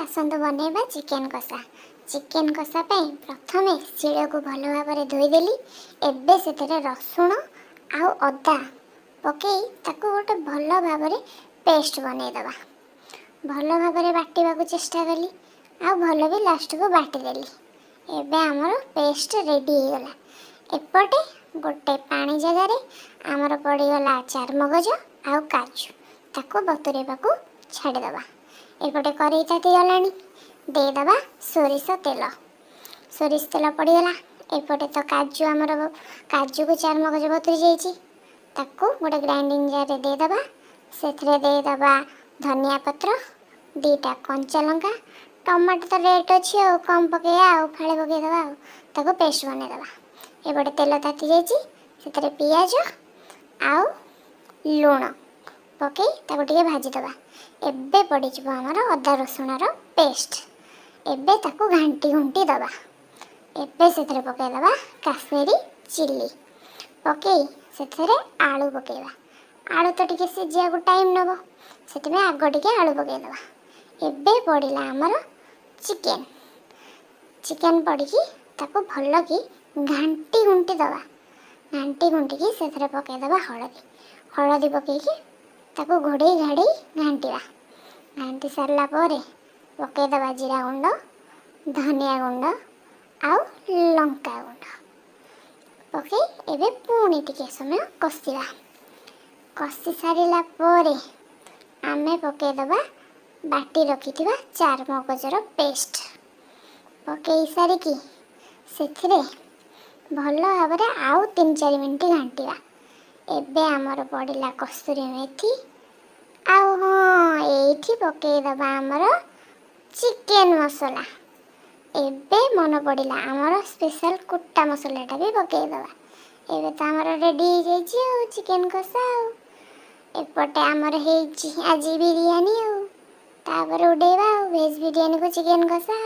आसतु बनैबा chicken कषा। Chicken कषा प्रथम शिल को भल भाव धोईदेली। एबे से रसुण आउ अदा पकई ताको गोटे भल भाव पेस्ट बनईदबा। भल भाव बाटा चेष्टा कली आ भल भी लास्ट को बाटीदेली। एबे आमर पेस्ट रेडी हो गला। एपटे गोटे पानी जगार आमर पड़गला चारमगज आउ काजू ताको बतुरेबा छाड़ीदबा। एपटे कड़ई ताती गलानी देदबा सोरिष तेल। सोरिष तेल पड़गला। एपटे तो काजू आमर काजू को चारमगज बतुरी जाइए ताको गोटे ग्राइंडिंग जार देदबा। से देदबा धनिया पत्र दीटा कंचा लंका टमाटो तो रेट अच्छी कम पकईया फाड़े पकईदबा ताको पेस्ट बनईदबा। एपटे तेल ताती जाइए पियाज आउ लुण पकई ताको टिके भाजीदबा। एबे पड़ज आमर अदा रसुणर पेस्ट। एबे ताको घांटी घुंटी दबा। एबे से पकईदबा काश्मीरी चिली पकई से आलू पकईबा। आलू तो टिके सिझा टाइम नब से आग टिके आलू पकईदबा। एबे पड़ला आमर चिकेन। चिकेन पड़की ताको भल कि घांटी घुंटी दबा। घांटी घुंटी से पकईदबा हलदी। हलदी पकईकी ताको घोड़े घाड़ी घांटा। घांटी सारा पर पकईदबा जीरा गुंड धनिया गुंड आउ लंका गुंड पकई एबे पुणी टिके समय कषिबा। कषि सारा पर आमे पकईदबा बाटी रखिथिबा चारमगजर पेस्ट पकई सारिकी सेथिरे भल भाव आउ 3-4 मिनिट घांटा। एबे आमर पड़ला कस्तूरी मेथी आउ हाँ ये पकईदबा आमर चिकेन मसला। एबे मन पड़ला आमर स्पेशल कुटा मसलाटा भी पकईदबा। एबे तो आमर रेडी हो जाइए चिकेन कषा। एपटे आमर आज बिरयानी तापर उड़ेबा भेज बिरयानी को चिकेन कषा।